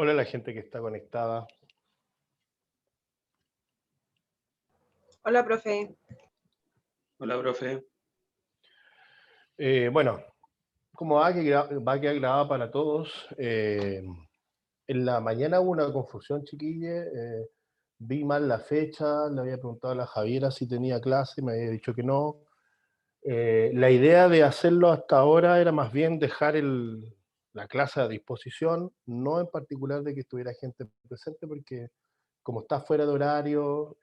Hola a la gente que está conectada. Hola, profe. Hola, profe. Bueno, como va a quedar grabada para todos, en la mañana hubo una confusión, chiquille. Vi mal la fecha, le había preguntado a la Javiera si tenía clase, me había dicho que no. La idea de hacerlo hasta ahora era más bien dejar la clase a disposición, no en particular de que estuviera gente presente, porque como está fuera de horario,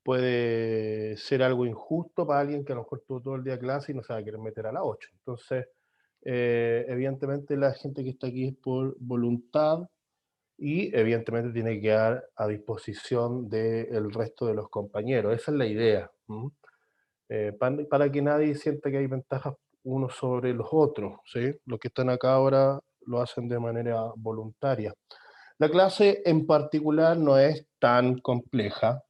puede ser algo injusto para alguien que a lo mejor tuvo todo el día de clase y no se va a querer meter a las 8. Entonces, evidentemente la gente que está aquí es por voluntad y evidentemente tiene que quedar a disposición del resto de los compañeros. Esa es la idea. Para que nadie sienta que hay ventajas unos sobre los otros, ¿sí? Los que están acá ahora lo hacen de manera voluntaria. La clase en particular no es tan compleja,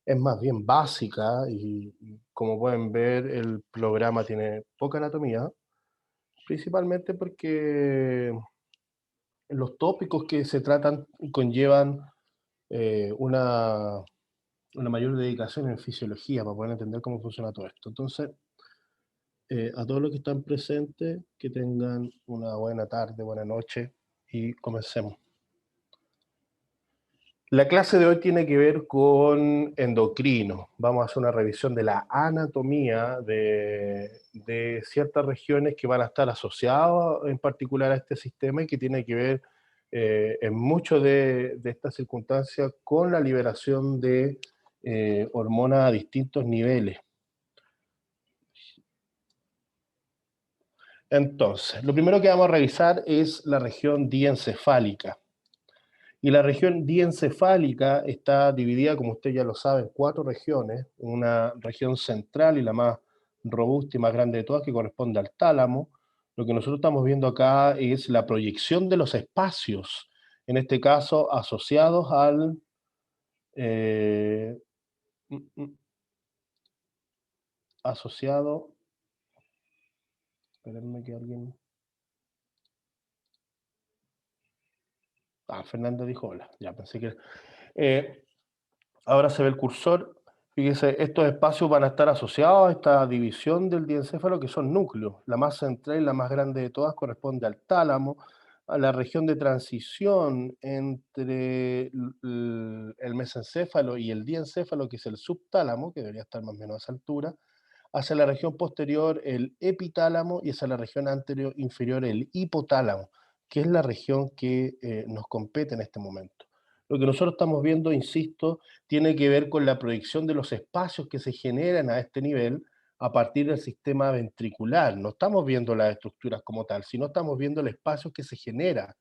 es más bien básica y como pueden ver el programa tiene poca anatomía, principalmente porque los tópicos que se tratan conllevan una mayor dedicación en fisiología para poder entender cómo funciona todo esto. Entonces, a todos los que están presentes, que tengan una buena tarde, buena noche y comencemos. La clase de hoy tiene que ver con endocrino. Vamos a hacer una revisión de la anatomía de ciertas regiones que van a estar asociadas en particular a este sistema y que tiene que ver en muchas de estas circunstancias con la liberación de hormonas a distintos niveles. Entonces, lo primero que vamos a revisar es la región diencefálica. Y la región diencefálica está dividida, como usted ya lo sabe, en 4 regiones. Una región central y la más robusta y más grande de todas, que corresponde al tálamo. Lo que nosotros estamos viendo acá es la proyección de los espacios, en este caso asociados al... eh, mm, mm, asociado... Espérenme que alguien... Fernanda dijo hola. Ya pensé que... ahora se ve el cursor. Fíjese, estos espacios van a estar asociados a esta división del diencéfalo, que son núcleos. La más central y la más grande de todas corresponde al tálamo, a la región de transición entre el mesencéfalo y el diencéfalo, que es el subtálamo, que debería estar más o menos a esa altura, hacia la región posterior el epitálamo y hacia la región anterior inferior el hipotálamo, que es la región que nos compete en este momento. Lo que nosotros estamos viendo, insisto, tiene que ver con la proyección de los espacios que se generan a este nivel a partir del sistema ventricular. No estamos viendo las estructuras como tal, sino estamos viendo el espacio que se genera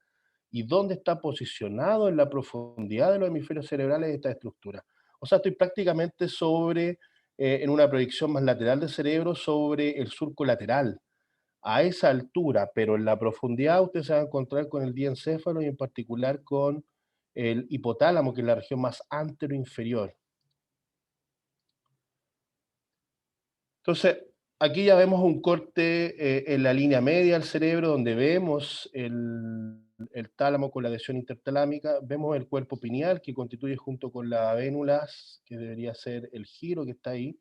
y dónde está posicionado en la profundidad de los hemisferios cerebrales esta estructura. O sea, estoy prácticamente en una proyección más lateral del cerebro sobre el surco lateral, a esa altura, pero en la profundidad usted se va a encontrar con el diencéfalo y en particular con el hipotálamo, que es la región más anteroinferior. Entonces, aquí ya vemos un corte en la línea media del cerebro, donde vemos el tálamo con la adhesión intertalámica, vemos el cuerpo pineal, que constituye junto con la vénulas, que debería ser el giro que está ahí,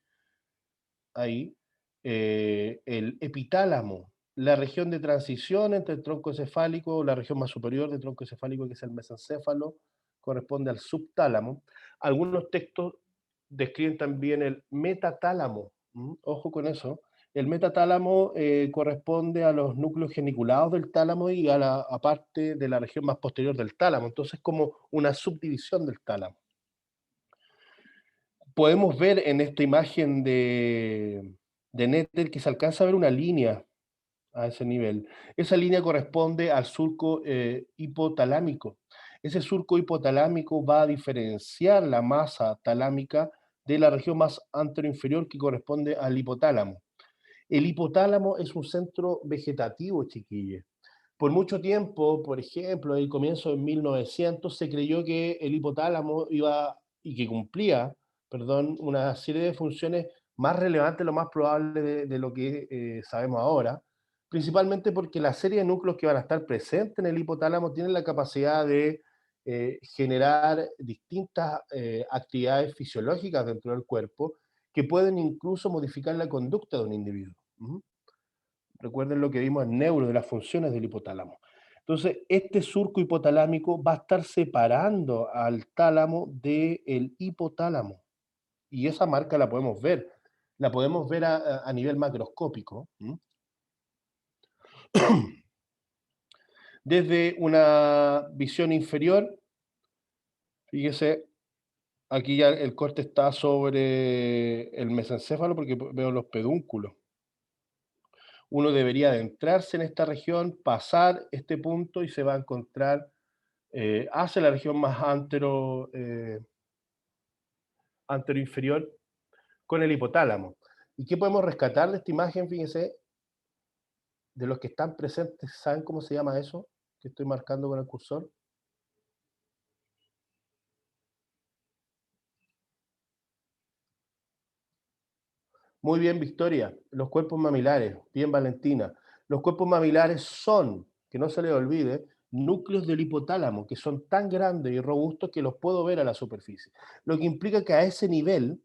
el epitálamo, la región de transición entre el tronco encefálico, la región más superior del tronco encefálico, que es el mesencéfalo, corresponde al subtálamo. Algunos textos describen también el metatálamo. Ojo con eso. El metatálamo corresponde a los núcleos geniculados del tálamo y a la parte de la región más posterior del tálamo. Entonces, como una subdivisión del tálamo. Podemos ver en esta imagen de Nether que se alcanza a ver una línea a ese nivel. Esa línea corresponde al surco hipotalámico. Ese surco hipotalámico va a diferenciar la masa talámica de la región más anteroinferior que corresponde al hipotálamo. El hipotálamo es un centro vegetativo, chiquille. Por mucho tiempo, por ejemplo, el comienzo de 1900, se creyó que el hipotálamo iba y que cumplía, perdón, una serie de funciones más relevantes, lo más probable de lo que sabemos ahora, principalmente porque la serie de núcleos que van a estar presentes en el hipotálamo tienen la capacidad de generar distintas actividades fisiológicas dentro del cuerpo que pueden incluso modificar la conducta de un individuo. ¿Mm? Recuerden lo que vimos en neuro de las funciones del hipotálamo. Entonces, este surco hipotalámico va a estar separando al tálamo del hipotálamo. Y esa marca la podemos ver. La podemos ver a nivel macroscópico. ¿Mm? Desde una visión inferior, fíjese, aquí ya el corte está sobre el mesencéfalo porque veo los pedúnculos. Uno debería adentrarse en esta región, pasar este punto y se va a encontrar hacia la región más antero-inferior con el hipotálamo. ¿Y qué podemos rescatar de esta imagen? Fíjense, de los que están presentes, ¿saben cómo se llama eso que estoy marcando con el cursor? Muy bien, Victoria. Los cuerpos mamilares. Bien, Valentina. Los cuerpos mamilares son, que no se les olvide, núcleos del hipotálamo, que son tan grandes y robustos que los puedo ver a la superficie. Lo que implica que a ese nivel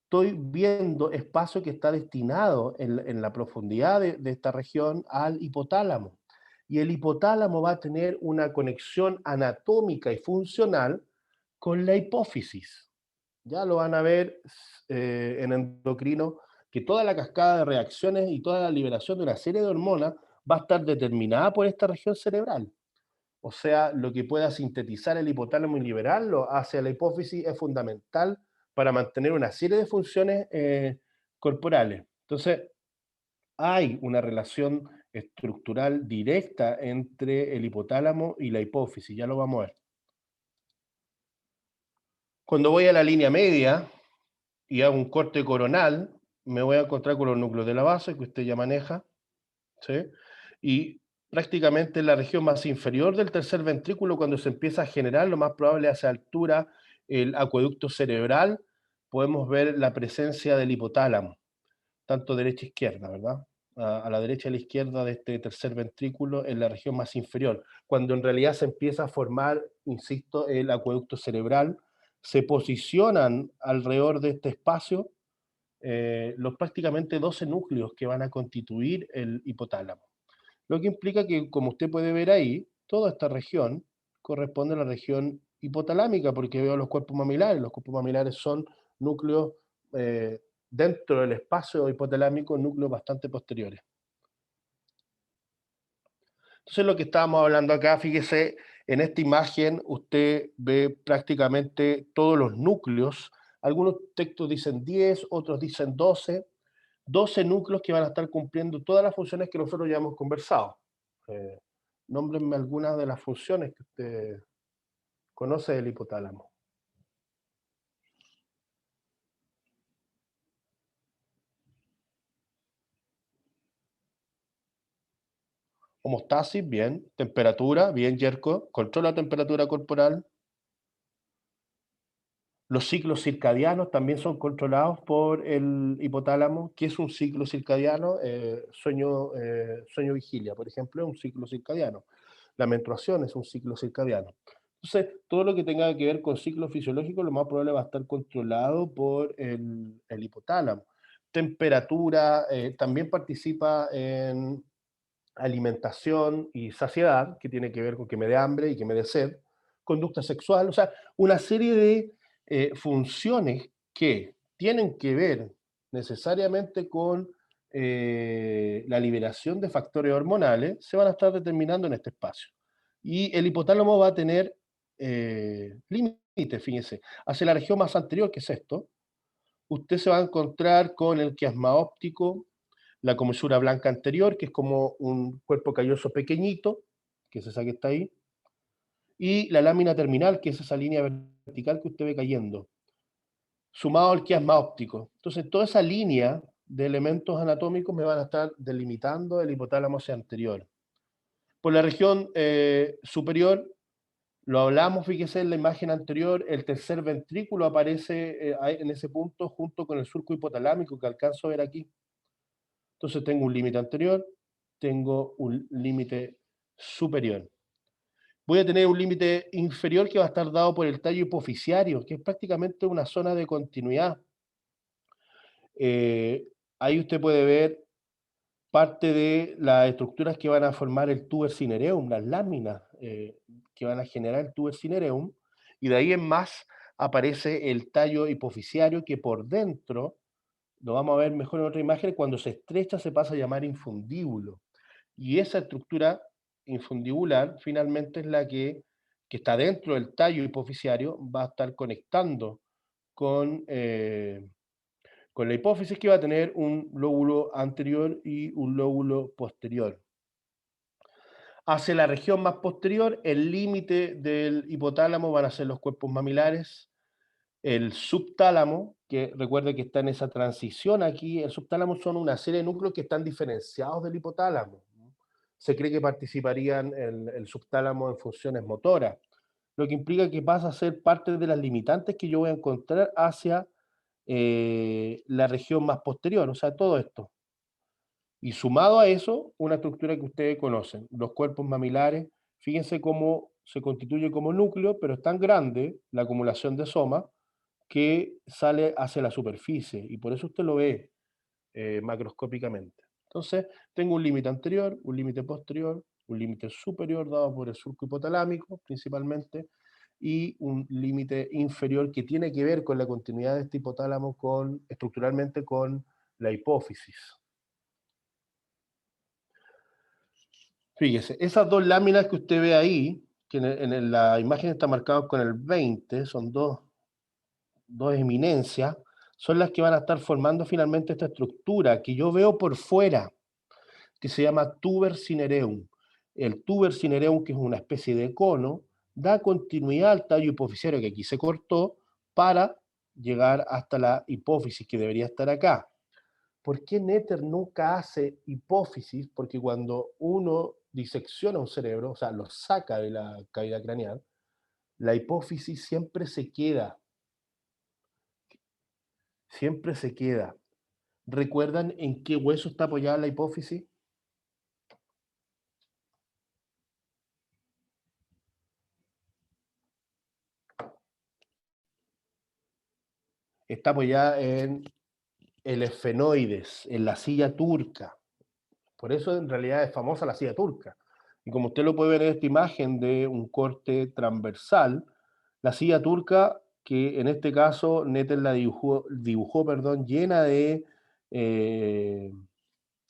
estoy viendo espacio que está destinado en la profundidad de esta región al hipotálamo. Y el hipotálamo va a tener una conexión anatómica y funcional con la hipófisis. Ya lo van a ver en endocrino, que toda la cascada de reacciones y toda la liberación de una serie de hormonas va a estar determinada por esta región cerebral. O sea, lo que pueda sintetizar el hipotálamo y liberarlo hacia la hipófisis es fundamental para mantener una serie de funciones corporales. Entonces, hay una relación estructural directa entre el hipotálamo y la hipófisis, ya lo vamos a ver. Cuando voy a la línea media y hago un corte coronal, me voy a encontrar con los núcleos de la base que usted ya maneja, ¿sí? Y prácticamente en la región más inferior del tercer ventrículo, cuando se empieza a generar, lo más probable a esa altura, el acueducto cerebral, podemos ver la presencia del hipotálamo, tanto derecha e izquierda, ¿verdad? A la derecha y a la izquierda de este tercer ventrículo en la región más inferior, cuando en realidad se empieza a formar, insisto, el acueducto cerebral, se posicionan alrededor de este espacio los prácticamente 12 núcleos que van a constituir el hipotálamo. Lo que implica que, como usted puede ver ahí, toda esta región corresponde a la región hipotalámica, porque veo los cuerpos mamilares. Los cuerpos mamilares son núcleos eh, dentro del espacio hipotalámico, núcleos bastante posteriores. Entonces, lo que estábamos hablando acá, fíjese, en esta imagen usted ve prácticamente todos los núcleos. Algunos textos dicen 10, otros dicen 12 núcleos que van a estar cumpliendo todas las funciones que nosotros ya hemos conversado. Eh, Nómbrenme algunas de las funciones que usted conoce del hipotálamo. Homostasis, bien. Temperatura, bien, Yerko. Controla la temperatura corporal. Los ciclos circadianos también son controlados por el hipotálamo. ¿Qué es un ciclo circadiano? Sueño-vigilia, por ejemplo, es un ciclo circadiano. La menstruación es un ciclo circadiano. Entonces, todo lo que tenga que ver con ciclo fisiológico, lo más probable va a estar controlado por el hipotálamo. Temperatura, también participa en alimentación y saciedad, que tiene que ver con que me dé hambre y que me dé sed. Conducta sexual, o sea, una serie de funciones que tienen que ver necesariamente con la liberación de factores hormonales, se van a estar determinando en este espacio. Y el hipotálamo va a tener límites, fíjense, hacia la región más anterior, que es esto, usted se va a encontrar con el quiasma óptico, la comisura blanca anterior, que es como un cuerpo calloso pequeñito, que es esa que está ahí, y la lámina terminal, que es esa línea vertical que usted ve cayendo, sumado al quiasma óptico. Entonces, toda esa línea de elementos anatómicos me van a estar delimitando el hipotálamo hacia anterior. Por la región superior, lo hablamos, fíjese en la imagen anterior, el tercer ventrículo aparece en ese punto junto con el surco hipotalámico que alcanzo a ver aquí. Entonces tengo un límite anterior, tengo un límite superior. Voy a tener un límite inferior que va a estar dado por el tallo hipofisiario, que es prácticamente una zona de continuidad. Ahí usted puede ver parte de las estructuras que van a formar el tuber cinereum, las láminas que van a generar el tuber cinereum, y de ahí en más aparece el tallo hipofisiario que por dentro, lo vamos a ver mejor en otra imagen, cuando se estrecha se pasa a llamar infundíbulo. Y esa estructura infundibular finalmente es la que está dentro del tallo hipofisiario, va a estar conectando con, con la hipófisis, que va a tener un lóbulo anterior y un lóbulo posterior. Hacia la región más posterior, el límite del hipotálamo van a ser los cuerpos mamilares, el subtálamo, que recuerde que está en esa transición aquí. El subtálamo son una serie de núcleos que están diferenciados del hipotálamo. Se cree que participarían el subtálamo en funciones motoras, lo que implica que pasa a ser parte de las limitantes que yo voy a encontrar hacia la región más posterior, o sea, todo esto. Y sumado a eso, una estructura que ustedes conocen, los cuerpos mamilares. Fíjense cómo se constituye como núcleo, pero es tan grande la acumulación de somas que sale hacia la superficie, y por eso usted lo ve macroscópicamente. Entonces, tengo un límite anterior, un límite posterior, un límite superior dado por el surco hipotalámico principalmente, y un límite inferior que tiene que ver con la continuidad de este hipotálamo estructuralmente con la hipófisis. Fíjese, esas dos láminas que usted ve ahí, que en la imagen está marcado con el 20, son dos eminencias, son las que van a estar formando finalmente esta estructura que yo veo por fuera, que se llama tuber cinereum. El tuber cinereum, que es una especie de cono, da continuidad al tallo hipofisiario que aquí se cortó para llegar hasta la hipófisis que debería estar acá. ¿Por qué Nether nunca hace hipófisis? Porque cuando uno disecciona un cerebro, o sea, lo saca de la cavidad craneal, la hipófisis siempre se queda. Siempre se queda. ¿Recuerdan en qué hueso está apoyada la hipófisis? Está apoyada en el esfenoides, en la silla turca. Por eso en realidad es famosa la silla turca. Y como usted lo puede ver en esta imagen de un corte transversal, la silla turca, que en este caso Nether la dibujó, llena de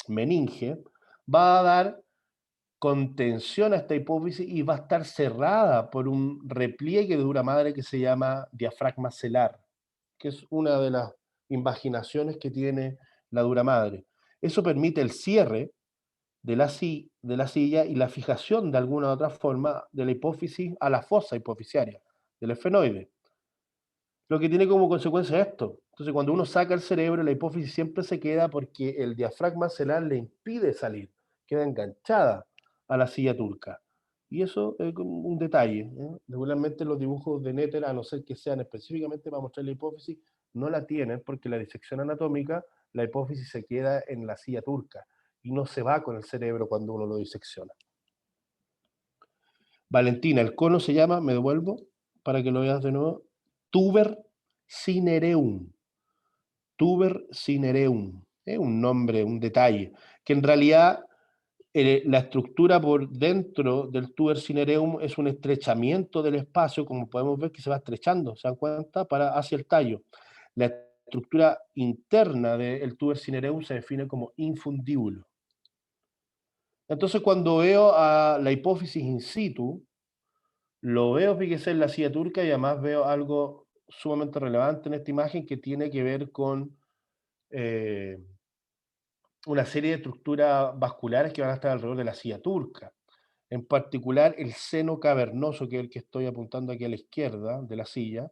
meninge, va a dar contención a esta hipófisis y va a estar cerrada por un repliegue de dura madre que se llama diafragma celar, que es una de las invaginaciones que tiene la dura madre. Eso permite el cierre de la silla y la fijación de alguna u otra forma de la hipófisis a la fosa hipofisiaria, del esfenoide. Lo que tiene como consecuencia esto. Entonces, cuando uno saca el cerebro, la hipófisis siempre se queda porque el diafragma celar le impide salir, queda enganchada a la silla turca. Y eso es como un detalle, ¿eh? Regularmente los dibujos de Nether, a no ser que sean específicamente para mostrar la hipófisis, no la tienen porque la disección anatómica, la hipófisis se queda en la silla turca y no se va con el cerebro cuando uno lo disecciona. Valentina, el cono se llama, me devuelvo para que lo veas de nuevo, tuber cinereum. Tuber cinereum. Es un nombre, un detalle, que en realidad la estructura por dentro del tuber cinereum es un estrechamiento del espacio, como podemos ver que se va estrechando, ¿se dan cuenta? Hacia el tallo. La estructura interna del tuber cinereum se define como infundíbulo. Entonces, cuando veo a la hipófisis in situ, lo veo, fíjese, en la silla turca, y además veo algo sumamente relevante en esta imagen que tiene que ver con una serie de estructuras vasculares que van a estar alrededor de la silla turca. En particular, el seno cavernoso, que es el que estoy apuntando aquí a la izquierda de la silla.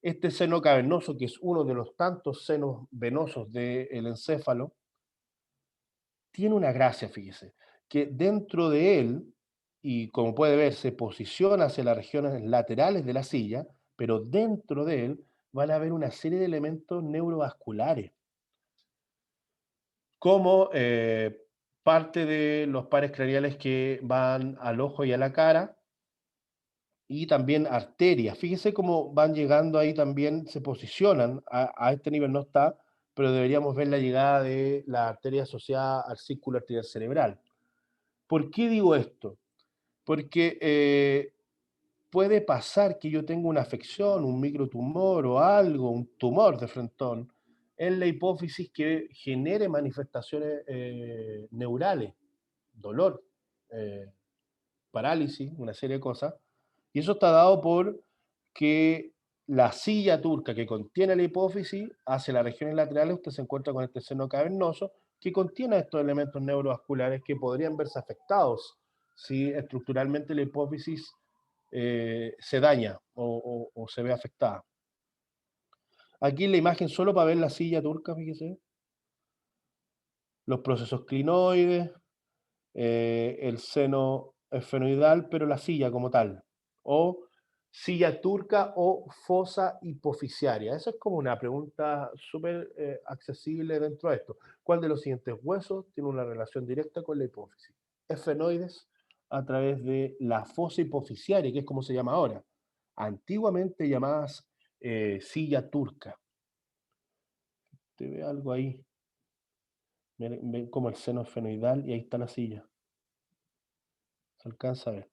Este seno cavernoso, que es uno de los tantos senos venosos del encéfalo, tiene una gracia, fíjese, que dentro de él, y como puede ver, se posiciona hacia las regiones laterales de la silla, pero dentro de él van a haber una serie de elementos neurovasculares. como parte de los pares craneales que van al ojo y a la cara, y también arterias. Fíjese cómo van llegando ahí también, se posicionan, a este nivel no está, pero deberíamos ver la llegada de la arteria asociada al círculo arterial cerebral. ¿Por qué digo esto? Porque puede pasar que yo tenga una afección, un microtumor o algo, un tumor de frentón, en la hipófisis que genere manifestaciones neurales, dolor, eh, parálisis, una serie de cosas. Y eso está dado por que la silla turca que contiene la hipófisis hacia las regiones laterales, usted se encuentra con este seno cavernoso que contiene estos elementos neurovasculares que podrían verse afectados si estructuralmente la hipófisis se daña o se ve afectada. Aquí en la imagen solo para ver la silla turca, fíjese, los procesos clinoides, el seno esfenoidal, pero la silla como tal, o silla turca o fosa hipofisiaria. Esa es como una pregunta súper accesible dentro de esto. ¿Cuál de los siguientes huesos tiene una relación directa con la hipófisis? Esfenoides a través de la fosa hipofisiaria, que es como se llama ahora, antiguamente llamadas silla turca. ¿Te ve algo ahí? Ven como el seno esfenoidal y ahí está la silla. Se alcanza a ver.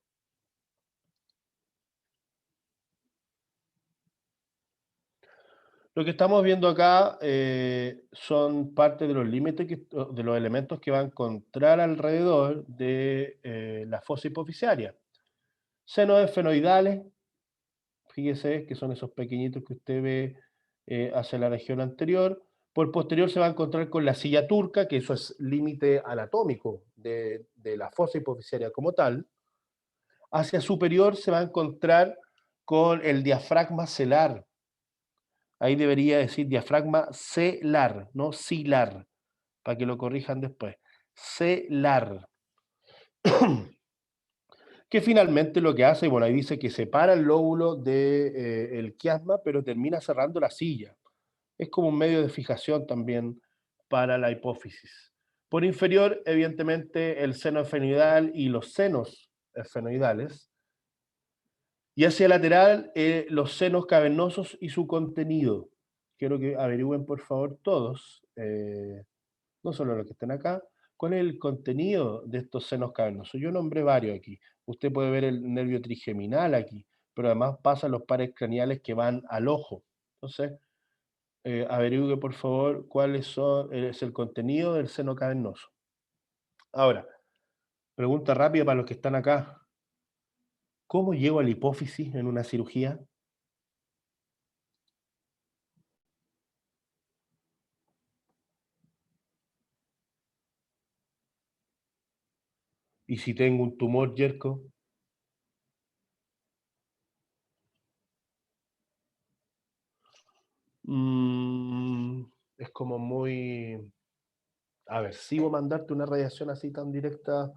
Lo que estamos viendo acá son parte de los límites, de los elementos que van a encontrar alrededor de la fosa hipofisiaria. Senos esfenoidales, fíjese que son esos pequeñitos que usted ve hacia la región anterior. Por posterior se va a encontrar con la silla turca, que eso es límite anatómico de la fosa hipofisiaria como tal. Hacia superior se va a encontrar con el diafragma celar. Ahí debería decir diafragma celar, no cilar, para que lo corrijan después. Celar. Que finalmente lo que hace, y bueno, ahí dice que separa el lóbulo del quiasma, pero termina cerrando la silla. Es como un medio de fijación también para la hipófisis. Por inferior, evidentemente, el seno esfenoidal y los senos esfenoidales. Y hacia lateral, los senos cavernosos y su contenido. Quiero que averigüen, por favor, todos, no solo los que estén acá, cuál es el contenido de estos senos cavernosos. Yo nombré varios aquí. Usted puede ver el nervio trigeminal aquí, pero además pasan los pares craneales que van al ojo. Entonces, averigüe, por favor, es el contenido del seno cavernoso. Ahora, pregunta rápida para los que están acá. ¿Cómo llego a la hipófisis en una cirugía? ¿Y si tengo un tumor, Yerko? Es como muy aversivo mandarte una radiación así tan directa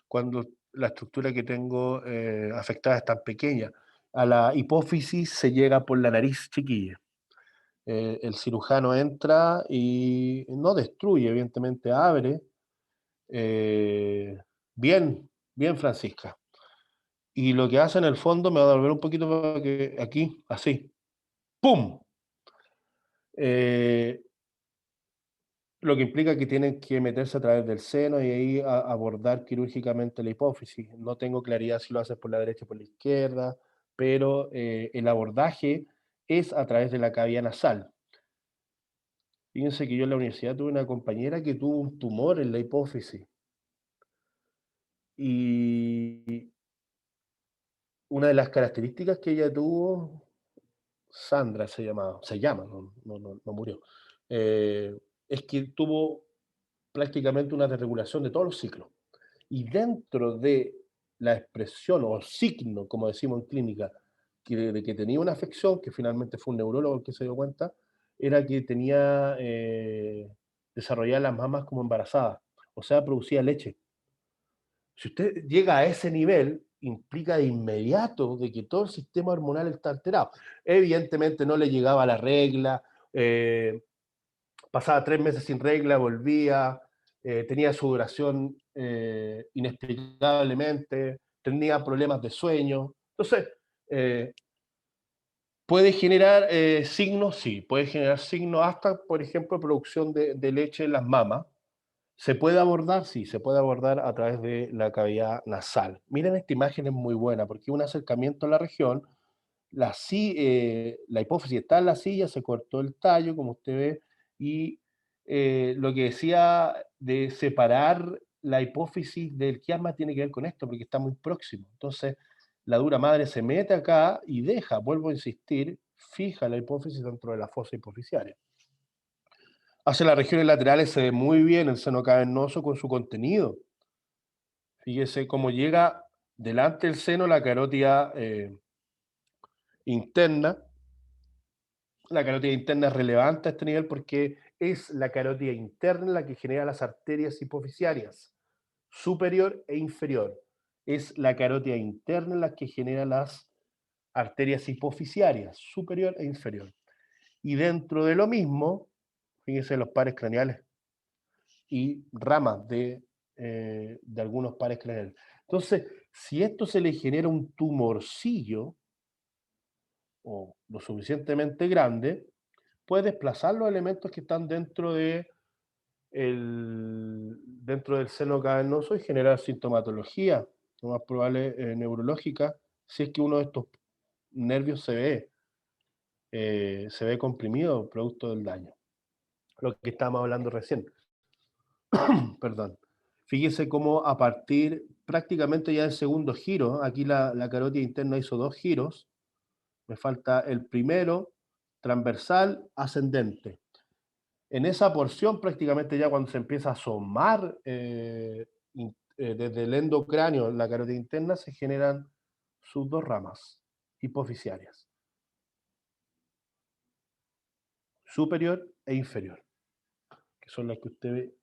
cuando la estructura que tengo afectada es tan pequeña. A la hipófisis se llega por la nariz chiquilla. El cirujano entra y no destruye, evidentemente abre. Bien, bien, Francisca. Y lo que hace en el fondo, me va a volver un poquito para que aquí, así, ¡pum! Lo que implica que tienen que meterse a través del seno y ahí abordar quirúrgicamente la hipófisis. No tengo claridad si lo haces por la derecha o por la izquierda, pero el abordaje es a través de la cavidad nasal. Fíjense que yo en la universidad tuve una compañera que tuvo un tumor en la hipófisis. Y una de las características que ella tuvo, Sandra se llama, no murió, es que tuvo prácticamente una desregulación de todos los ciclos. Y dentro de la expresión o signo, como decimos en clínica, de que tenía una afección, que finalmente fue un neurólogo el que se dio cuenta, era que tenía desarrolladas las mamas como embarazadas, o sea, producía leche. Si usted llega a ese nivel, implica de inmediato de que todo el sistema hormonal está alterado. Evidentemente no le llegaba la regla, pasaba 3 meses sin regla, volvía, tenía sudoración inexplicablemente, tenía problemas de sueño. Entonces, puede generar signos, sí, puede generar signos hasta, por ejemplo, producción de leche en las mamas. ¿Se puede abordar? Sí, se puede abordar a través de la cavidad nasal. Miren, esta imagen es muy buena porque un acercamiento a la región, la hipófisis está en la silla, se cortó el tallo, como usted ve, y lo que decía de separar la hipófisis del quiasma tiene que ver con esto, porque está muy próximo. Entonces, la dura madre se mete acá y deja, vuelvo a insistir, fija la hipófisis dentro de la fosa hipofisiaria. Hacia las regiones laterales se ve muy bien el seno cavernoso con su contenido. Fíjese cómo llega delante del seno la carótida interna. La carótida interna es relevante a este nivel porque es la carótida interna la que genera las arterias hipofisiarias, superior e inferior. Es la carótida interna la que genera las arterias hipofisiarias, superior e inferior. Y dentro de lo mismo, fíjense los pares craneales y ramas de algunos pares craneales. Entonces, si esto se le genera un tumorcillo o lo suficientemente grande, puede desplazar los elementos que están dentro del seno cavernoso y generar sintomatología, lo más probable neurológica, si es que uno de estos nervios se ve comprimido producto del daño. Lo que estábamos hablando recién. Perdón. Fíjese cómo a partir prácticamente ya del segundo giro, aquí la carótida interna hizo 2 giros, me falta el primero, transversal, ascendente. En esa porción prácticamente ya cuando se empieza a asomar desde el endocráneo en la carótida interna se generan sus 2 ramas hipofisiarias, superior e inferior, que son las que usted ve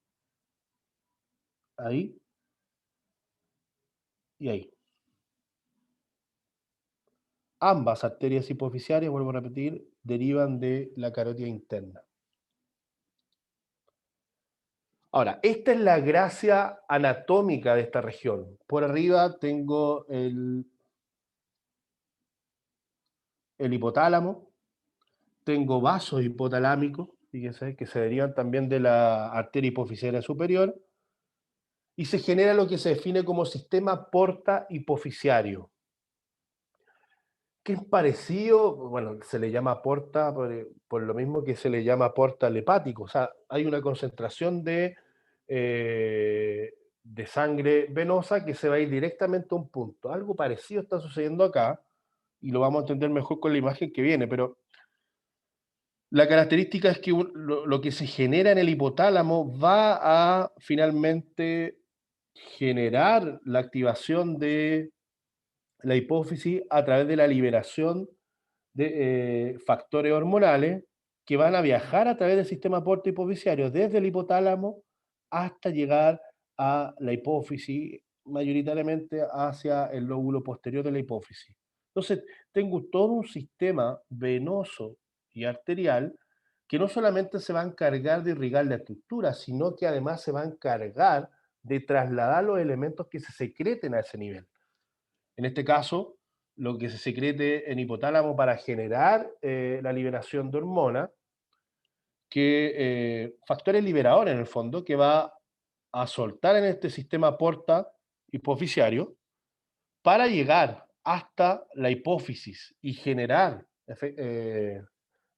ahí y ahí. Ambas arterias hipofisiarias, vuelvo a repetir, derivan de la carótida interna. Ahora, esta es la gracia anatómica de esta región. Por arriba tengo el hipotálamo, tengo vasos hipotalámicos, fíjense, que se derivan también de la arteria hipofisiaria superior, y se genera lo que se define como sistema porta hipofisiario, que es parecido, bueno, se le llama porta por lo mismo que se le llama portal hepático, o sea, hay una concentración de sangre venosa que se va a ir directamente a un punto. Algo parecido está sucediendo acá, y lo vamos a entender mejor con la imagen que viene, pero la característica es que lo que se genera en el hipotálamo va a finalmente generar la activación de la hipófisis a través de la liberación de factores hormonales que van a viajar a través del sistema porto hipofisiario desde el hipotálamo hasta llegar a la hipófisis, mayoritariamente hacia el lóbulo posterior de la hipófisis. Entonces, tengo todo un sistema venoso y arterial que no solamente se va a encargar de irrigar la estructura, sino que además se va a encargar de trasladar los elementos que se secreten a ese nivel. En este caso, lo que se secrete en hipotálamo para generar la liberación de hormonas, factores liberadores en el fondo, que va a soltar en este sistema porta hipofisiario para llegar hasta la hipófisis y generar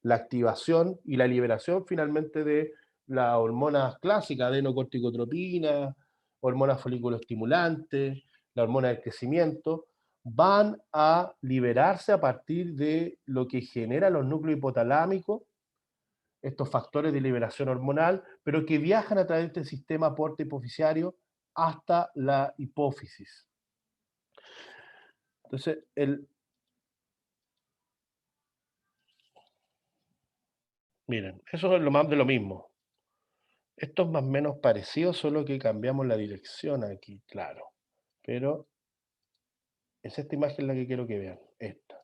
la activación y la liberación finalmente de las hormonas clásicas, adenocorticotropina, hormonas folículo-estimulantes, la hormona del crecimiento, van a liberarse a partir de lo que genera los núcleos hipotalámicos, estos factores de liberación hormonal, pero que viajan a través de este sistema porta hipofisiario hasta la hipófisis. Entonces, miren, eso es lo más de lo mismo. Esto es más o menos parecido, solo que cambiamos la dirección aquí, claro. Pero es esta imagen la que quiero que vean, esta.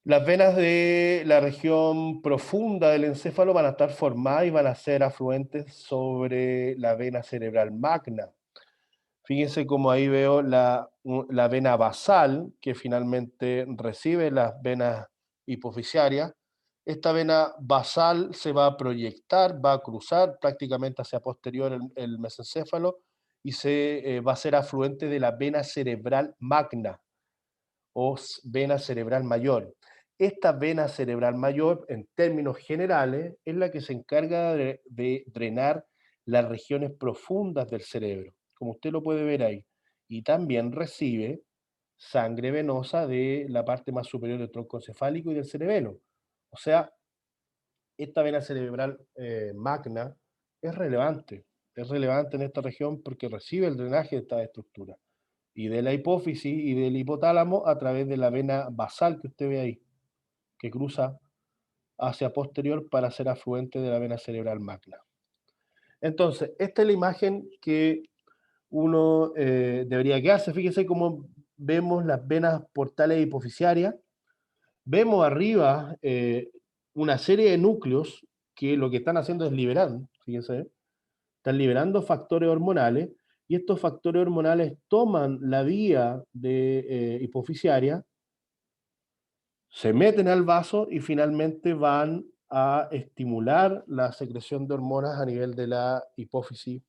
Las venas de la región profunda del encéfalo van a estar formadas y van a ser afluentes sobre la vena cerebral magna. Fíjense cómo ahí veo la vena basal, que finalmente recibe las venas hipofisiarias. Esta vena basal se va a proyectar, va a cruzar prácticamente hacia posterior el mesencéfalo y va a ser afluente de la vena cerebral magna o vena cerebral mayor. Esta vena cerebral mayor, en términos generales, es la que se encarga de drenar las regiones profundas del cerebro, como usted lo puede ver ahí. Y también recibe sangre venosa de la parte más superior del tronco encefálico y del cerebelo. O sea, esta vena cerebral magna es relevante en esta región porque recibe el drenaje de esta estructura y de la hipófisis y del hipotálamo a través de la vena basal que usted ve ahí, que cruza hacia posterior para ser afluente de la vena cerebral magna. Entonces, esta es la imagen que uno debería quedarse. Fíjese cómo vemos las venas portales hipofisiarias. Vemos arriba una serie de núcleos que lo que están haciendo es liberar, fíjense, están liberando factores hormonales y estos factores hormonales toman la vía de hipofisiaria, se meten al vaso y finalmente van a estimular la secreción de hormonas a nivel de la hipófisis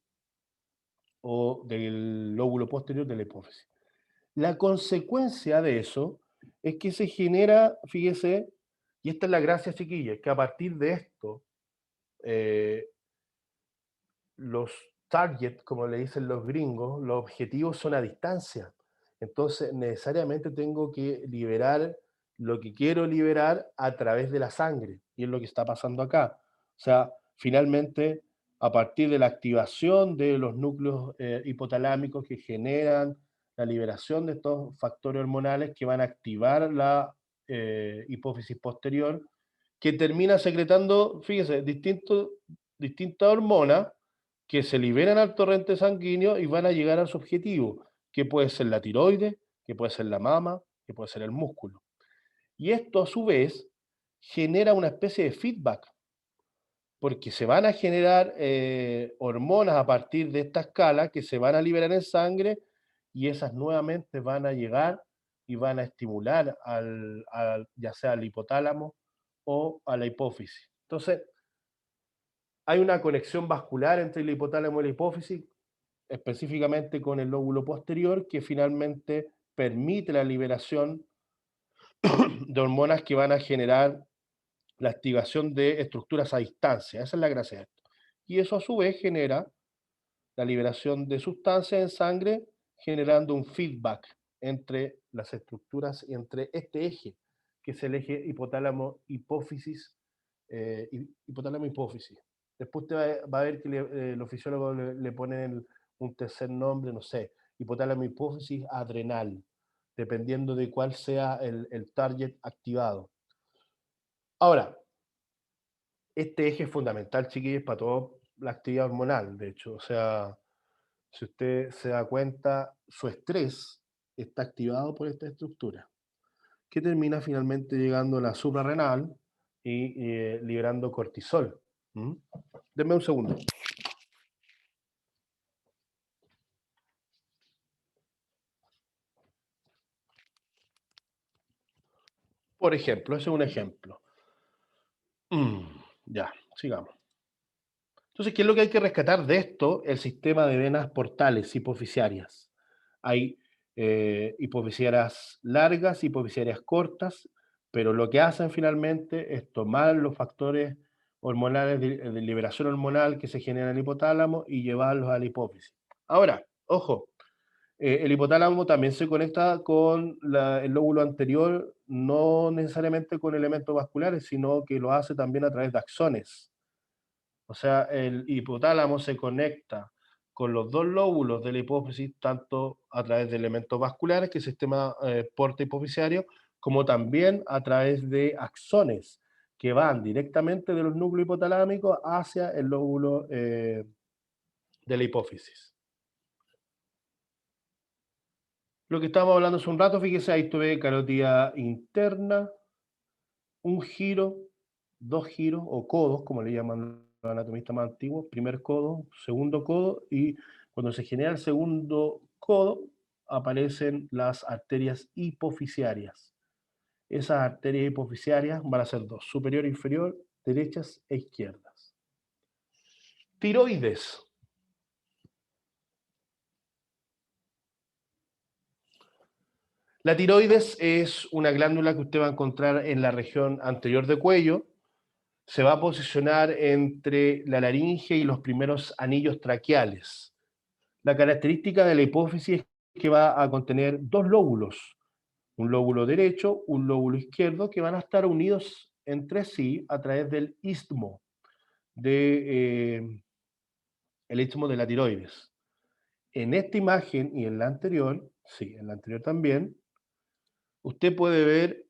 o del lóbulo posterior de la hipófisis. La consecuencia de eso es que se genera, fíjese, y esta es la gracia, chiquillos, que a partir de esto, eh, los targets, como le dicen los gringos, los objetivos son a distancia. Entonces, necesariamente tengo que liberar lo que quiero liberar a través de la sangre, y es lo que está pasando acá. O sea, finalmente, a partir de la activación de los núcleos hipotalámicos que generan la liberación de estos factores hormonales que van a activar la hipófisis posterior, que termina secretando, fíjese, distintas hormonas que se liberan al torrente sanguíneo y van a llegar a su objetivo, que puede ser la tiroides, que puede ser la mama, que puede ser el músculo. Y esto a su vez genera una especie de feedback, porque se van a generar hormonas a partir de esta escala que se van a liberar en sangre y esas nuevamente van a llegar y van a estimular ya sea al hipotálamo o a la hipófisis. Entonces, hay una conexión vascular entre el hipotálamo y la hipófisis, específicamente con el lóbulo posterior, que finalmente permite la liberación de hormonas que van a generar la activación de estructuras a distancia. Esa es la gracia de esto. Y eso a su vez genera la liberación de sustancias en sangre, generando un feedback entre las estructuras y entre este eje, que es el eje hipotálamo-hipófisis, hipotálamo-hipófisis. Después usted va a ver que los fisiólogos le ponen un tercer nombre, no sé, hipotálamo-hipófisis adrenal, dependiendo de cuál sea el target activado. Ahora, este eje es fundamental, chiquillos, para toda la actividad hormonal, de hecho. O sea, si usted se da cuenta, su estrés está activado por esta estructura, que termina finalmente llegando a la suprarrenal y liberando cortisol. ¿Mm? Denme un segundo. Por ejemplo, ese es un ejemplo. Ya, sigamos. Entonces, ¿qué es lo que hay que rescatar de esto? El sistema de venas portales hipofisiarias. Hay hipofisiarias largas, hipofisiarias cortas, pero lo que hacen finalmente es tomar los factores hormonales de liberación hormonal que se generan en el hipotálamo y llevarlos a la hipófisis. Ahora, ojo, el hipotálamo también se conecta con el lóbulo anterior, no necesariamente con elementos vasculares, sino que lo hace también a través de axones. O sea, el hipotálamo se conecta con los dos lóbulos de la hipófisis, tanto a través de elementos vasculares, que es el sistema porta hipofisiario, como también a través de axones, que van directamente de los núcleos hipotalámicos hacia el lóbulo de la hipófisis. Lo que estábamos hablando hace un rato, fíjese, ahí tuve carótida interna, un giro, dos giros o codos, como le llaman los anatomistas más antiguos, primer codo, segundo codo, y cuando se genera el segundo codo aparecen las arterias hipofisiarias. Esas arterias hipofisiarias van a ser dos, superior e inferior, derechas e izquierdas. Tiroides. La tiroides es una glándula que usted va a encontrar en la región anterior del cuello. Se va a posicionar entre la laringe y los primeros anillos traqueales. La característica de la hipófisis es que va a contener dos lóbulos, un lóbulo derecho, un lóbulo izquierdo, que van a estar unidos entre sí a través del istmo el istmo de la tiroides. En esta imagen y en la anterior, sí, en la anterior también, usted puede ver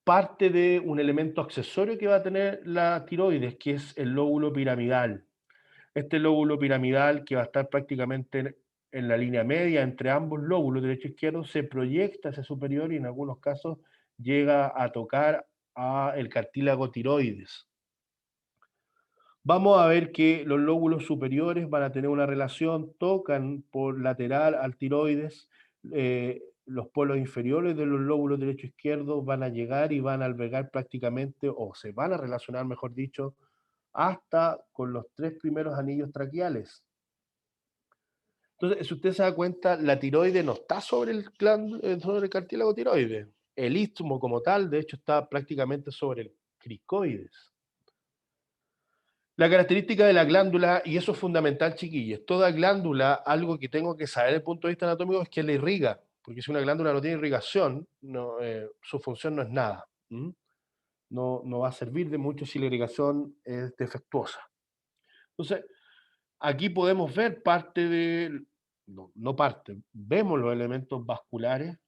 parte de un elemento accesorio que va a tener la tiroides, que es el lóbulo piramidal. Este lóbulo piramidal, que va a estar prácticamente en la línea media entre ambos lóbulos, derecho e izquierdo, se proyecta hacia superior y en algunos casos llega a tocar el cartílago tiroides. Vamos a ver que los lóbulos superiores van a tener una relación, tocan por lateral al tiroides, los polos inferiores de los lóbulos derecho e izquierdo van a llegar y van a albergar prácticamente, o se van a relacionar, mejor dicho, hasta con los tres primeros anillos traqueales. Entonces, si usted se da cuenta, la tiroide no está sobre el cartílago tiroides. El istmo como tal, de hecho, está prácticamente sobre el cricoides. La característica de la glándula, y eso es fundamental, chiquillos, toda glándula, algo que tengo que saber desde el punto de vista anatómico es que la irriga, porque si una glándula no tiene irrigación, su función no es nada. No va a servir de mucho si la irrigación es defectuosa. Entonces, aquí podemos ver parte de, no parte, vemos los elementos vasculares,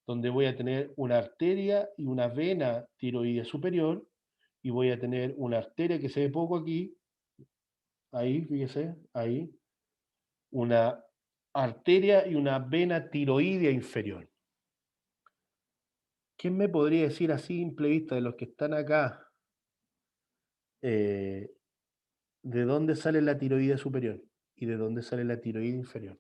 donde voy a tener una arteria y una vena tiroidea superior, y voy a tener una arteria que se ve poco aquí, ahí, fíjese, ahí, una arteria y una vena tiroidea inferior. ¿Quién me podría decir a simple vista de los que están acá de dónde sale la tiroidea superior y de dónde sale la tiroidea inferior?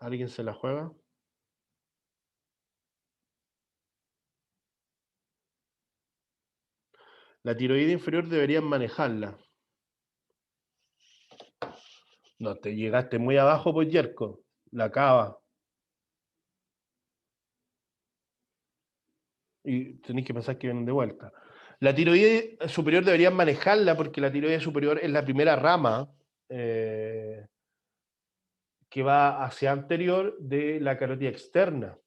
¿Alguien se la juega? La tiroidea inferior deberían manejarla. No, te llegaste muy abajo, pues, Yerko. La cava. Y tenéis que pensar que vienen de vuelta. La tiroidea superior deberían manejarla porque la tiroidea superior es la primera rama que va hacia anterior de la carótida externa.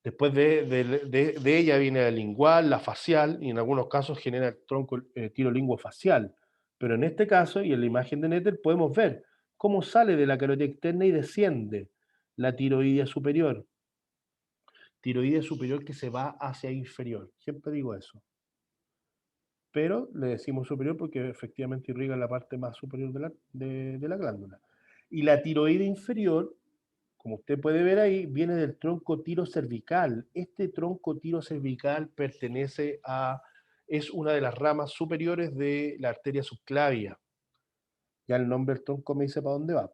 Después de ella viene la lingual, la facial, y en algunos casos genera el tronco tirolinguofacial. Pero en este caso, y en la imagen de Nether, podemos ver cómo sale de la carótida externa y desciende la tiroidea superior. Tiroidea superior que se va hacia inferior. Siempre digo eso. Pero le decimos superior porque efectivamente irriga la parte más superior de la glándula. Y la tiroidea inferior, como usted puede ver ahí, viene del tronco tirocervical. Este tronco tirocervical es una de las ramas superiores de la arteria subclavia. Ya el nombre del tronco me dice para dónde va.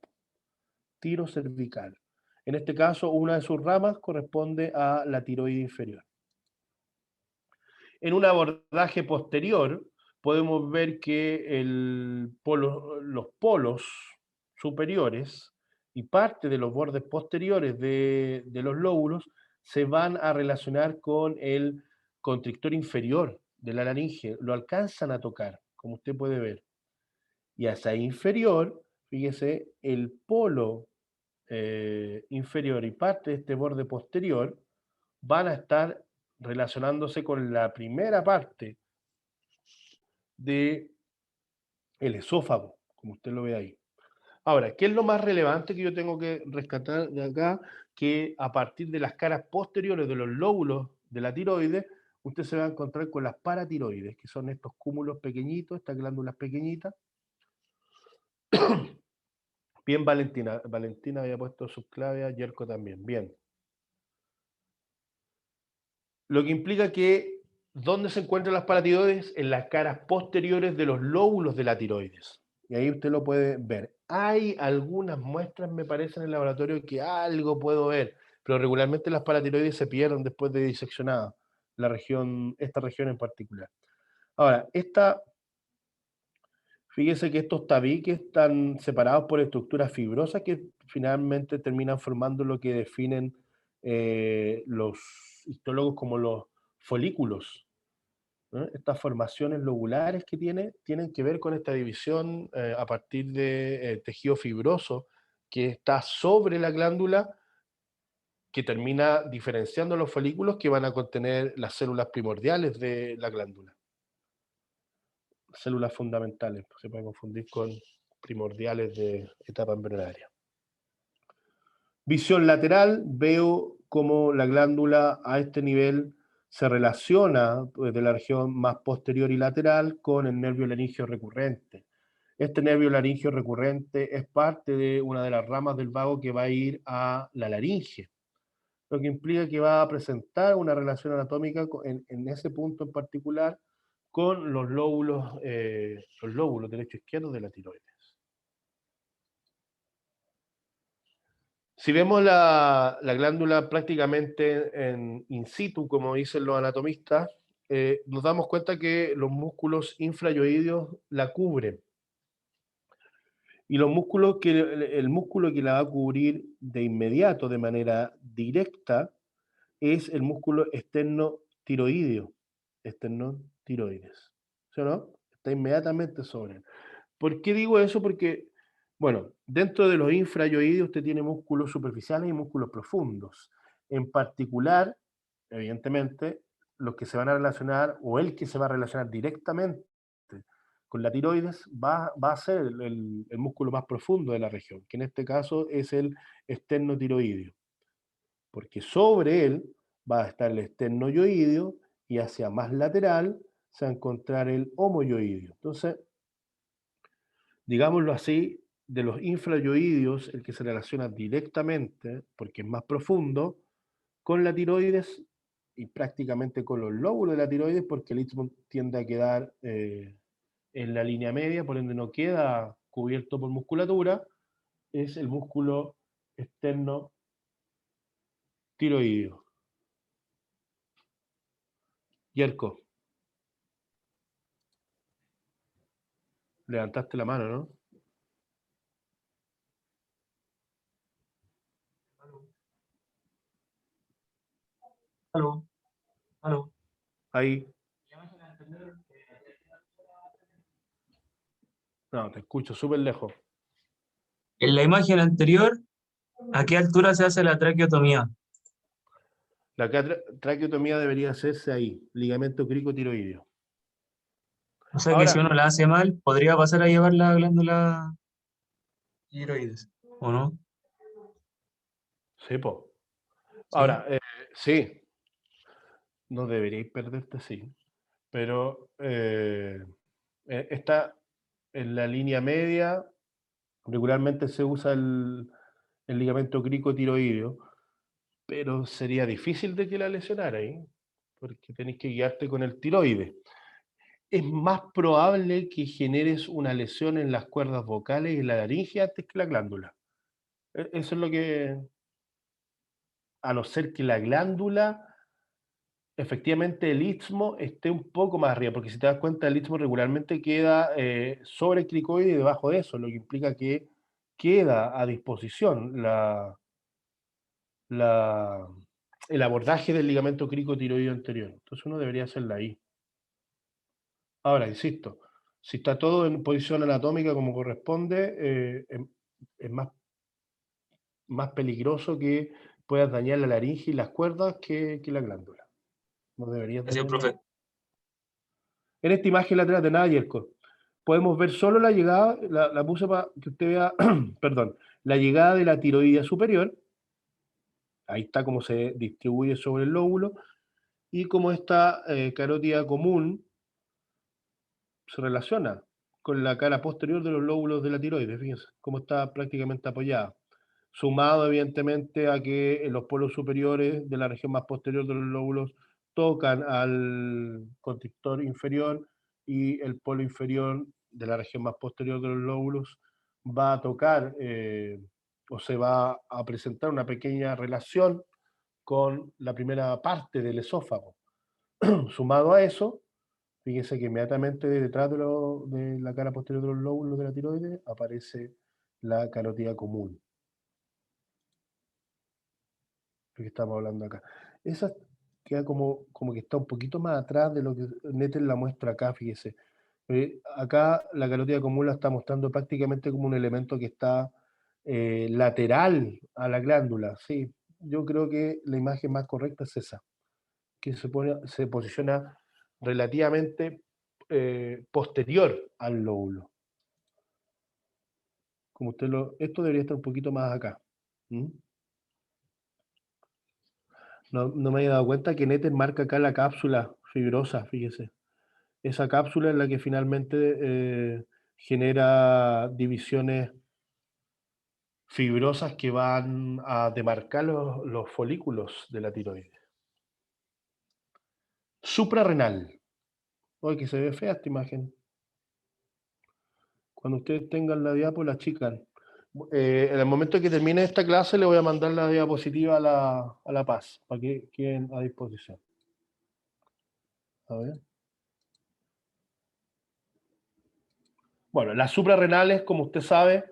Tirocervical. En este caso, una de sus ramas corresponde a la tiroide inferior. En un abordaje posterior, podemos ver que los polos superiores y parte de los bordes posteriores de los lóbulos se van a relacionar con el constrictor inferior de la laringe, lo alcanzan a tocar, como usted puede ver. Y hacia inferior, fíjese, el polo inferior y parte de este borde posterior van a estar relacionándose con la primera parte del esófago, como usted lo ve ahí. Ahora, ¿qué es lo más relevante que yo tengo que rescatar de acá? Que a partir de las caras posteriores de los lóbulos de la tiroides, usted se va a encontrar con las paratiroides, que son estos cúmulos pequeñitos, estas glándulas pequeñitas, Bien, Valentina. Valentina había puesto subclave, a Yerko también. Bien. Lo que implica que, ¿dónde se encuentran las paratiroides? En las caras posteriores de los lóbulos de la tiroides. Y ahí usted lo puede ver. Hay algunas muestras, me parece, en el laboratorio que algo puedo ver, pero regularmente las paratiroides se pierden después de diseccionada, esta región en particular. Ahora, fíjese que estos tabiques están separados por estructuras fibrosas que finalmente terminan formando lo que definen los histólogos como los folículos, ¿no? Estas formaciones lobulares que tienen que ver con esta división a partir de tejido fibroso que está sobre la glándula, que termina diferenciando los folículos que van a contener las células primordiales de la glándula. Células fundamentales, se puede confundir con primordiales de etapa embrionaria. Visión lateral, veo cómo la glándula a este nivel se relaciona de la región más posterior y lateral con el nervio laringeo recurrente. Este nervio laringeo recurrente es parte de una de las ramas del vago que va a ir a la laringe, lo que implica que va a presentar una relación anatómica en ese punto en particular con los lóbulos derecho e izquierdo de la tiroides. Si vemos la glándula prácticamente in situ, como dicen los anatomistas, nos damos cuenta que los músculos infrayoideos la cubren. Y el músculo que la va a cubrir de inmediato, de manera directa, es el músculo esternotiroideo. Esternotiroides. ¿Sí o no? Está inmediatamente sobre él. ¿Por qué digo eso? Porque, bueno, dentro de los infrayoideos usted tiene músculos superficiales y músculos profundos. En particular, evidentemente, los que se van a relacionar, o el que se va a relacionar directamente con la tiroides, va a ser el músculo más profundo de la región, que en este caso es el esternotiroideo. Porque sobre él va a estar el esternoyoideo y hacia más lateral se va a encontrar el homoyoideo. Entonces, digámoslo así, de los infrayoideos, el que se relaciona directamente, porque es más profundo, con la tiroides y prácticamente con los lóbulos de la tiroides, porque el istmo tiende a quedar en la línea media, por ende no queda cubierto por musculatura, es el músculo externo tiroideo. Yerko, levantaste la mano, ¿no? Aló, aló. Ahí. No, te escucho súper lejos. En la imagen anterior, ¿a qué altura se hace la traqueotomía? La traqueotomía debería hacerse ahí, ligamento cricotiroideo. O sea que si Ahora, uno la hace mal, podría pasar a llevar la glándula tiroides, ¿o no? sí, po. Sí. Ahora, sí, no deberíais perderte, sí, pero está en la línea media, regularmente se usa el ligamento cricotiroideo, pero sería difícil de que la lesionara ahí, porque tenéis que guiarte con el tiroides. Es más probable que generes una lesión en las cuerdas vocales y la laringe antes que la glándula. Eso es lo que, a no ser que la glándula, efectivamente el istmo esté un poco más arriba, porque si te das cuenta el istmo regularmente queda sobre el cricoide y debajo de eso, lo que implica que queda a disposición la, el abordaje del ligamento cricotiroideo anterior. Entonces uno debería hacerla ahí. Ahora, insisto, si está todo en posición anatómica como corresponde, es más peligroso que puedas dañar la laringe y las cuerdas que la glándula. No deberías Gracias, dañar. profe. En esta imagen lateral de nada, Yerko, podemos ver solo la llegada, la puse para que usted vea, perdón, la llegada de la tiroidea superior. Ahí está cómo se distribuye sobre el lóbulo y cómo esta carótida común se relaciona con la cara posterior de los lóbulos de la tiroides, fíjense cómo está prácticamente apoyada. Sumado evidentemente a que los polos superiores de la región más posterior de los lóbulos tocan al constrictor inferior y el polo inferior de la región más posterior de los lóbulos va a tocar o se va a presentar una pequeña relación con la primera parte del esófago. Sumado a eso, fíjense que inmediatamente detrás de la cara posterior de los lóbulos de la tiroides aparece la carótida común. Lo que estamos hablando acá. Esa queda como que está un poquito más atrás de lo que Nettel la muestra acá, fíjese. Acá la carótida común la está mostrando prácticamente como un elemento que está lateral a la glándula. Sí, yo creo que la imagen más correcta es esa, que se posiciona relativamente posterior al lóbulo. Como esto debería estar un poquito más acá. ¿Mm? No me había dado cuenta que Nettel marca acá la cápsula fibrosa, fíjese. Esa cápsula es la que finalmente genera divisiones fibrosas que van a demarcar los folículos de la tiroides. Suprarrenal. Oye, que se ve fea esta imagen. Cuando ustedes tengan la diapo, la achican. En el momento que termine esta clase, le voy a mandar la diapositiva a la Paz, para que queden a disposición. A ver. Bueno, las suprarrenales, como usted sabe,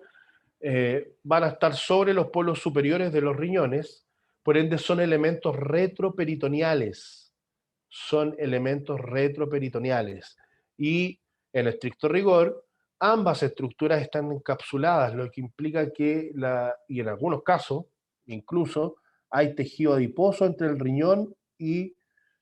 van a estar sobre los polos superiores de los riñones, por ende son elementos retroperitoneales. Son elementos retroperitoneales. Y en estricto rigor, ambas estructuras están encapsuladas, lo que implica que, y en algunos casos, incluso, hay tejido adiposo entre el riñón y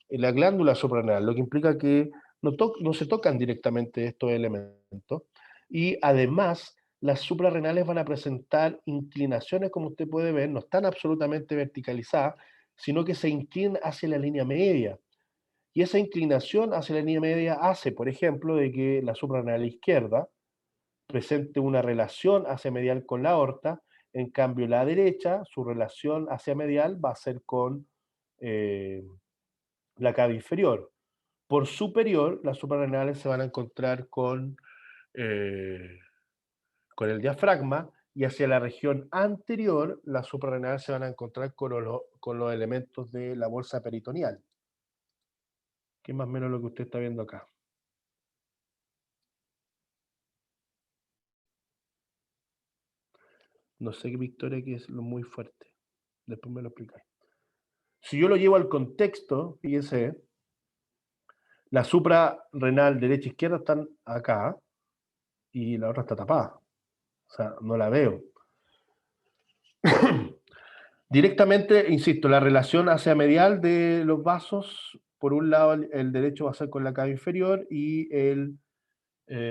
la glándula suprarrenal, lo que implica que no se tocan directamente estos elementos. Y además, las suprarrenales van a presentar inclinaciones, como usted puede ver, no están absolutamente verticalizadas, sino que se inclinan hacia la línea media. Y esa inclinación hacia la línea media hace, por ejemplo, de que la suprarrenal izquierda presente una relación hacia medial con la aorta, en cambio la derecha, su relación hacia medial va a ser con la cava inferior. Por superior, las suprarrenales se van a encontrar con el diafragma, y hacia la región anterior, las suprarrenales se van a encontrar con los elementos de la bolsa peritoneal, que es más o menos lo que usted está viendo acá. No sé qué Victoria, que es lo muy fuerte. Después me lo explicáis. Si yo lo llevo al contexto, fíjense, la suprarrenal derecha e izquierda están acá y la otra está tapada. O sea, no la veo. Directamente, insisto, la relación hacia medial de los vasos, por un lado el derecho va a ser con la cava inferior y el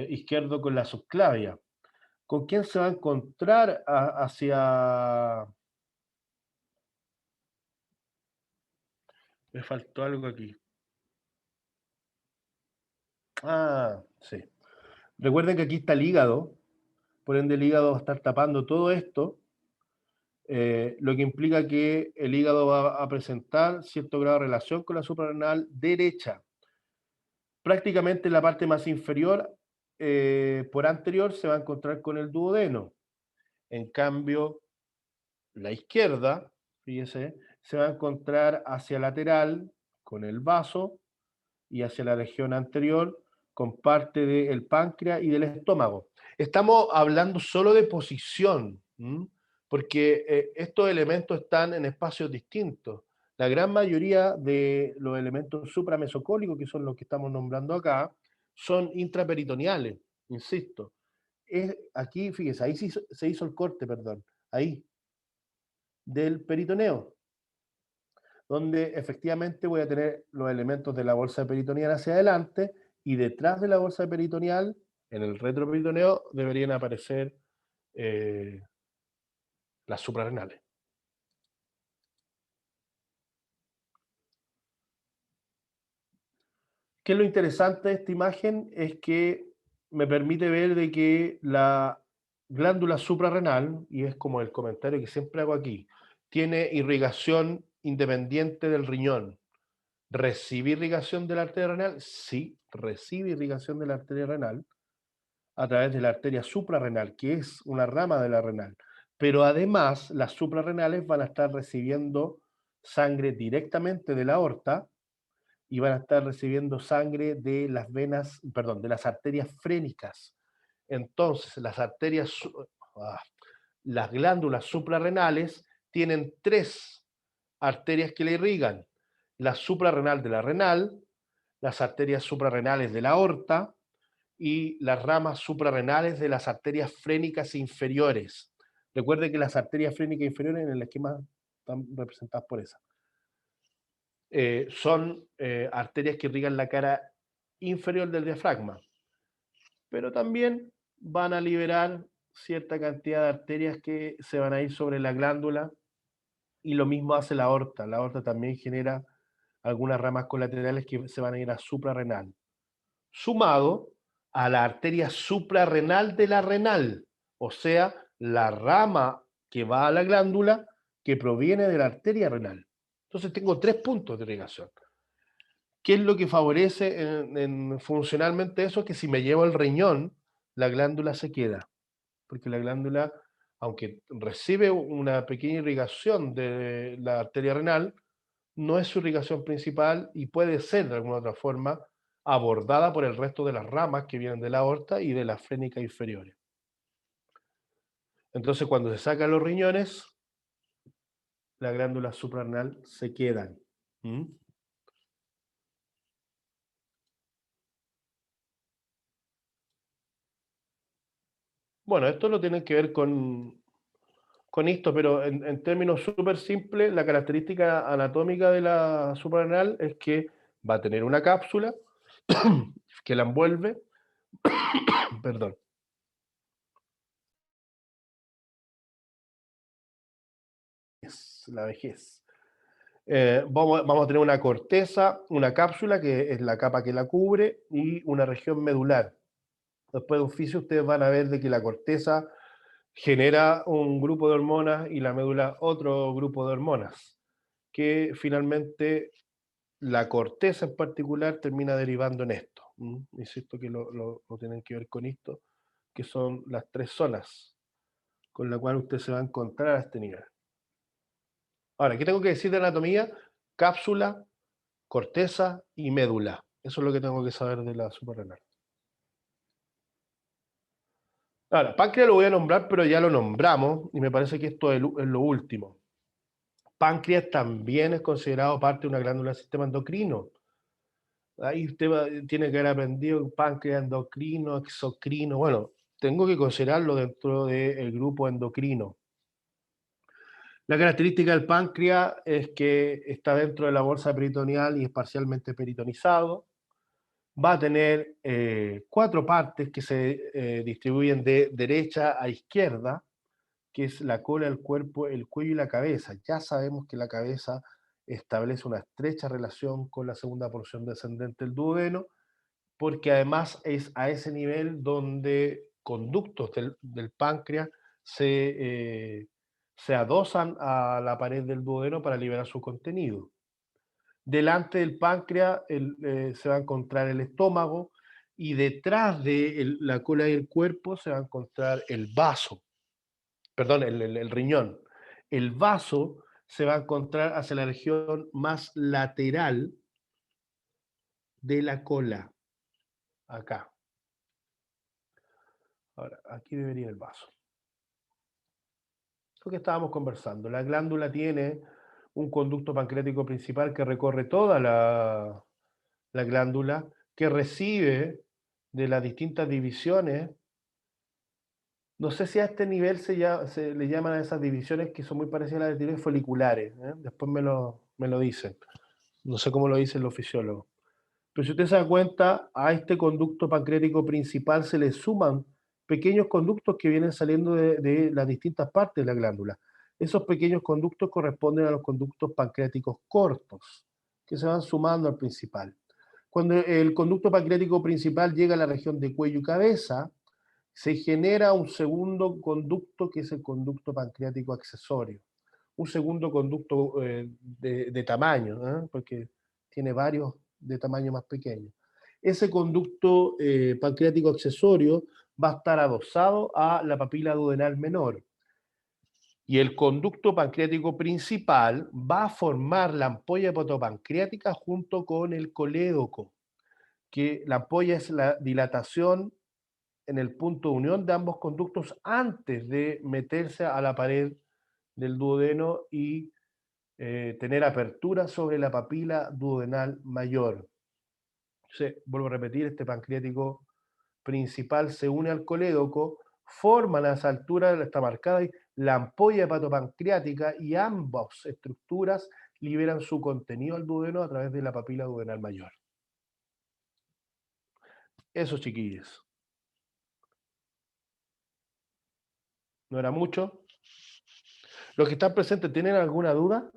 izquierdo con la subclavia. ¿Con quién se va a encontrar hacia... Me faltó algo aquí. Ah, sí. Recuerden que aquí está el hígado, por ende el hígado va a estar tapando todo esto, lo que implica que el hígado va a presentar cierto grado de relación con la suprarrenal derecha. Prácticamente la parte más inferior, por anterior, se va a encontrar con el duodeno. En cambio, la izquierda, fíjese, se va a encontrar hacia lateral con el vaso y hacia la región anterior con parte del páncreas y del estómago. Estamos hablando solo de posición, porque estos elementos están en espacios distintos. La gran mayoría de los elementos supramesocólicos, que son los que estamos nombrando acá, son intraperitoneales, insisto. Aquí, fíjese, ahí se hizo el corte, perdón, ahí, del peritoneo, donde efectivamente voy a tener los elementos de la bolsa peritoneal hacia adelante, y detrás de la bolsa peritoneal, en el retroperitoneo, deberían aparecer las suprarrenales. ¿Qué es lo interesante de esta imagen? Es que me permite ver de que la glándula suprarrenal, y es como el comentario que siempre hago aquí, tiene irrigación independiente del riñón. ¿Recibe irrigación de la arteria renal? Sí, recibe irrigación de la arteria renal a través de la arteria suprarrenal, que es una rama de la renal. Pero además, las suprarrenales van a estar recibiendo sangre directamente de la aorta y van a estar recibiendo sangre de las venas, perdón, de las arterias frénicas. Entonces, las glándulas suprarrenales tienen tres arterias que le irrigan: la suprarrenal de la renal, las arterias suprarrenales de la aorta y las ramas suprarrenales de las arterias frénicas inferiores. Recuerde que las arterias frénicas inferiores en el esquema están representadas por esas. Son arterias que irrigan la cara inferior del diafragma, pero también van a liberar cierta cantidad de arterias que se van a ir sobre la glándula, y lo mismo hace la aorta. La aorta también genera algunas ramas colaterales que se van a ir a suprarrenal, sumado a la arteria suprarrenal de la renal, o sea, la rama que va a la glándula que proviene de la arteria renal. Entonces tengo tres puntos de irrigación. ¿Qué es lo que favorece funcionalmente eso? Que si me llevo el riñón, la glándula se queda, porque la glándula, aunque recibe una pequeña irrigación de la arteria renal, no es su irrigación principal y puede ser de alguna otra forma abordada por el resto de las ramas que vienen de la aorta y de las frénicas inferiores. Entonces, cuando se sacan los riñones, las glándulas suprarrenal se quedan. ¿Mm? Bueno, esto no tiene que ver con esto, pero en términos súper simples, la característica anatómica de la suprarrenal es que va a tener una cápsula que la envuelve, perdón, es la vejez. Vamos a tener una corteza, una cápsula que es la capa que la cubre y una región medular. Después de oficio ustedes van a ver de que la corteza genera un grupo de hormonas y la médula otro grupo de hormonas, que finalmente la corteza en particular termina derivando en esto. Insisto que lo tienen que ver con esto, que son las tres zonas con las cuales usted se va a encontrar a este nivel. Ahora, ¿qué tengo que decir de anatomía? Cápsula, corteza y médula. Eso es lo que tengo que saber de la suprarrenal. Ahora, páncreas lo voy a nombrar, pero ya lo nombramos y me parece que esto es lo último. Páncreas también es considerado parte de una glándula del sistema endocrino. Ahí usted tiene que haber aprendido páncreas endocrino, exocrino. Bueno, tengo que considerarlo dentro del grupo endocrino. La característica del páncreas es que está dentro de la bolsa peritoneal y es parcialmente peritonizado. Va a tener cuatro partes que se distribuyen de derecha a izquierda, que es la cola, el cuerpo, el cuello y la cabeza. Ya sabemos que la cabeza establece una estrecha relación con la segunda porción descendente del duodeno, porque además es a ese nivel donde conductos del páncreas se adosan a la pared del duodeno para liberar su contenido. Delante del páncreas se va a encontrar el estómago y detrás de la cola y el cuerpo se va a encontrar el vaso, perdón, el riñón. El vaso se va a encontrar hacia la región más lateral de la cola, acá. Ahora, aquí debería el vaso. Lo que estábamos conversando, la glándula tiene un conducto pancreático principal que recorre toda la glándula, que recibe de las distintas divisiones. No sé si a este nivel se le llaman a esas divisiones que son muy parecidas a las de tiroides foliculares, ¿eh? Después me lo dicen. No sé cómo lo dicen los fisiólogos. Pero si usted se da cuenta, a este conducto pancreático principal se le suman pequeños conductos que vienen saliendo de las distintas partes de la glándula. Esos pequeños conductos corresponden a los conductos pancreáticos cortos, que se van sumando al principal. Cuando el conducto pancreático principal llega a la región de cuello y cabeza, se genera un segundo conducto que es el conducto pancreático accesorio. Un segundo conducto de tamaño, porque tiene varios de tamaño más pequeño. Ese conducto pancreático accesorio va a estar adosado a la papila duodenal menor. Y el conducto pancreático principal va a formar la ampolla hepatopancreática junto con el colédoco, que la ampolla es la dilatación en el punto de unión de ambos conductos antes de meterse a la pared del duodeno y tener apertura sobre la papila duodenal mayor. Entonces, vuelvo a repetir, este pancreático principal se une al colédoco, forman a esa altura, está marcada ahí, la ampolla hepatopancreática y ambas estructuras liberan su contenido al duodeno a través de la papila duodenal mayor. Eso, chiquillos. ¿No era mucho? ¿Los que están presentes tienen alguna duda?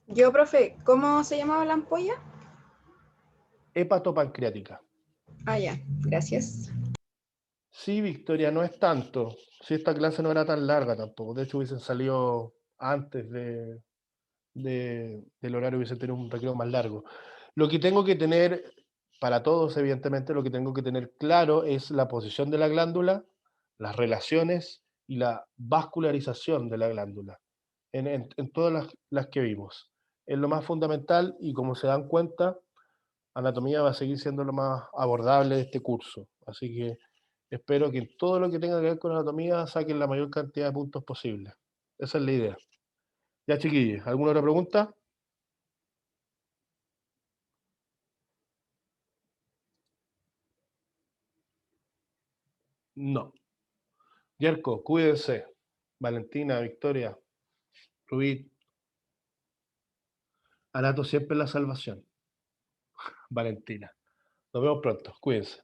Yo, profe, ¿cómo se llamaba la ampolla? Hepatopancreática. Ah, ya, gracias. Sí, Victoria, no es tanto. Si esta clase no era tan larga tampoco. De hecho, hubiesen salido antes del horario, hubiesen tenido un recreo más largo. Lo que tengo que tener, para todos, evidentemente, lo que tengo que tener claro es la posición de la glándula, las relaciones y la vascularización de la glándula, en todas las que vimos. Es lo más fundamental y como se dan cuenta, anatomía va a seguir siendo lo más abordable de este curso. Así que espero que en todo lo que tenga que ver con anatomía saquen la mayor cantidad de puntos posible. Esa es la idea. Ya, chiquillos, ¿alguna otra pregunta? No. Yerko, cuídense. Valentina, Victoria, Rubí. Anato siempre la salvación. Valentina. Nos vemos pronto. Cuídense.